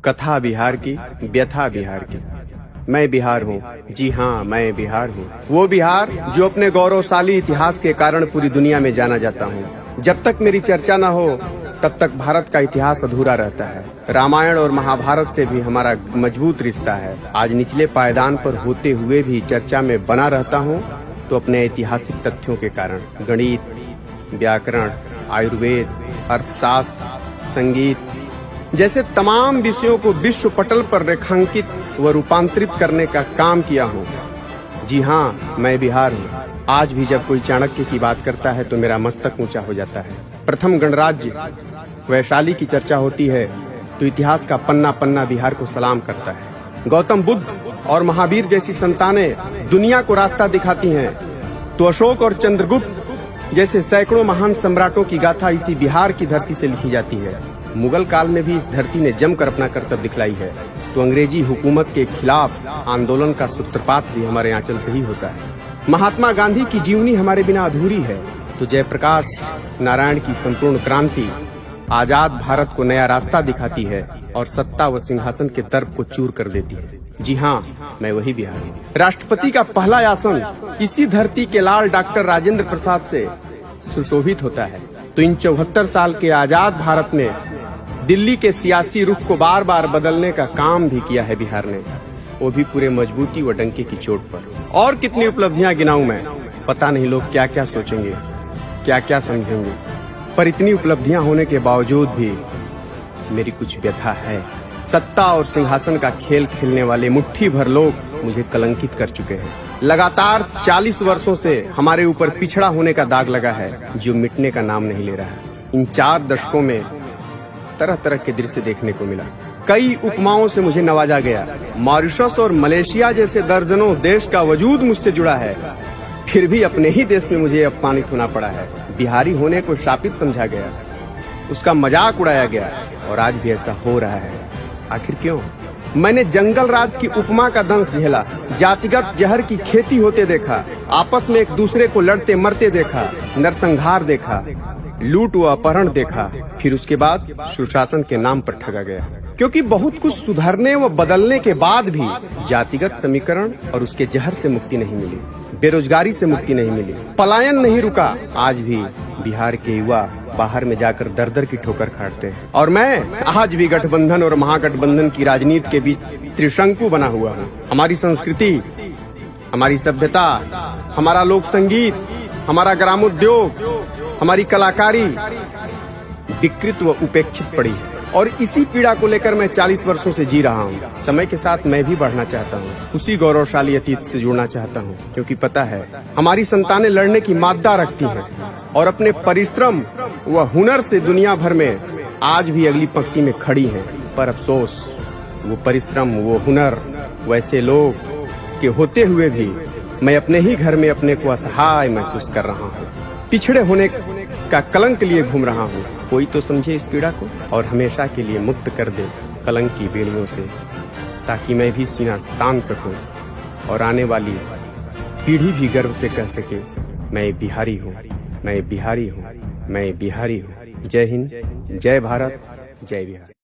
कथा बिहार की, व्यथा बिहार की। मैं बिहार हूँ, जी हाँ मैं बिहार हूँ। वो बिहार जो अपने गौरवशाली इतिहास के कारण पूरी दुनिया में जाना जाता हूँ। जब तक मेरी चर्चा न हो तब तक भारत का इतिहास अधूरा रहता है। रामायण और महाभारत से भी हमारा मजबूत रिश्ता है। आज निचले पायदान पर होते हुए भी चर्चा में बना रहता हूँ तो अपने ऐतिहासिक तथ्यों के कारण। गणित, व्याकरण, आयुर्वेद, अर्थशास्त्र, संगीत जैसे तमाम विषयों को विश्व पटल पर रेखांकित व रूपांतरित करने का काम किया हूँ। जी हाँ मैं बिहार हूँ। आज भी जब कोई चाणक्य की बात करता है तो मेरा मस्तक ऊंचा हो जाता है। प्रथम गणराज्य वैशाली की चर्चा होती है तो इतिहास का पन्ना पन्ना बिहार को सलाम करता है। गौतम बुद्ध और महावीर जैसी संतानें दुनिया को रास्ता दिखाती हैं तो अशोक और चंद्रगुप्त जैसे सैकड़ों महान सम्राटों की गाथा इसी बिहार की धरती से लिखी जाती है। मुगल काल में भी इस धरती ने जमकर अपना कर्तव्य दिखलाई है तो अंग्रेजी हुकूमत के खिलाफ आंदोलन का सूत्रपात भी हमारे आंचल से ही होता है। महात्मा गांधी की जीवनी हमारे बिना अधूरी है तो जयप्रकाश नारायण की संपूर्ण क्रांति आजाद भारत को नया रास्ता दिखाती है और सत्ता व सिंहासन के दर्प को चूर कर देती है। जी हाँ मैं वही बिहार हूँ। राष्ट्रपति का पहला आसन इसी धरती के लाल डॉक्टर राजेंद्र प्रसाद से सुशोभित होता है तो इन 74 साल के आजाद भारत में दिल्ली के सियासी रुख को बार बार बदलने का काम भी किया है बिहार ने, वो भी पूरे मजबूती व डंके की चोट पर। और कितनी उपलब्धियां गिनाऊं मैं, पता नहीं लोग क्या क्या सोचेंगे, क्या क्या समझेंगे, पर इतनी उपलब्धियां होने के बावजूद भी मेरी कुछ व्यथा है। सत्ता और सिंहासन का खेल खेलने वाले मुट्ठी भर लोग मुझे कलंकित कर चुके हैं। लगातार 40 वर्षों से हमारे ऊपर पिछड़ा होने का दाग लगा है जो मिटने का नाम नहीं ले रहा है। इन 4 दशकों में तरह तरह के दृश्य देखने को मिला। कई उपमाओं से मुझे नवाजा गया। मॉरिशस और मलेशिया जैसे दर्जनों देश का वजूद मुझसे जुड़ा है, फिर भी अपने ही देश में मुझे अपमानित होना पड़ा है। बिहारी होने को शापित समझा गया, उसका मजाक उड़ाया गया और आज भी ऐसा हो रहा है। आखिर क्यों? मैंने जंगल राज की उपमा का दंश झेला, जातिगत जहर की खेती होते देखा, आपस में एक दूसरे को लड़ते मरते देखा, नरसंहार देखा, लूट व अपहरण देखा, फिर उसके बाद सुशासन के नाम पर ठगा गया। क्योंकि बहुत कुछ सुधरने व बदलने के बाद भी जातिगत समीकरण और उसके जहर से मुक्ति नहीं मिली, बेरोजगारी से मुक्ति नहीं मिली, पलायन नहीं रुका। आज भी बिहार के युवा बाहर में जाकर दर दर की ठोकर खाते हैं और मैं आज भी गठबंधन और महागठबंधन की राजनीति के बीच त्रिशंकु बना हुआ हूँ। हमारी संस्कृति, हमारी सभ्यता, हमारा लोक संगीत, हमारा ग्रामोद्योग, हमारी कलाकारी विकृत व उपेक्षित पड़ी है और इसी पीड़ा को लेकर मैं 40 वर्षों से जी रहा हूँ। समय के साथ मैं भी बढ़ना चाहता हूँ, उसी गौरवशाली अतीत से जुड़ना चाहता हूँ, क्योंकि पता है हमारी संतानें लड़ने की मादा रखती हैं और अपने परिश्रम व हुनर से दुनिया भर में आज भी अगली पंक्ति में खड़ी हैं। पर अफसोस वो परिश्रम, वो हुनर, वैसे लोग के होते हुए भी मैं अपने ही घर में अपने को असहाय महसूस कर रहा हूँ। पिछड़े होने का कलंक लिए घूम रहा हूँ। कोई तो समझे इस पीड़ा को और हमेशा के लिए मुक्त कर दे कलंक की बेड़ियों से, ताकि मैं भी सीना तान सकूं और आने वाली पीढ़ी भी गर्व से कह सके मैं बिहारी हूँ, मैं बिहारी हूँ, मैं बिहारी हूँ। जय हिंद, जय भारत, जय बिहार।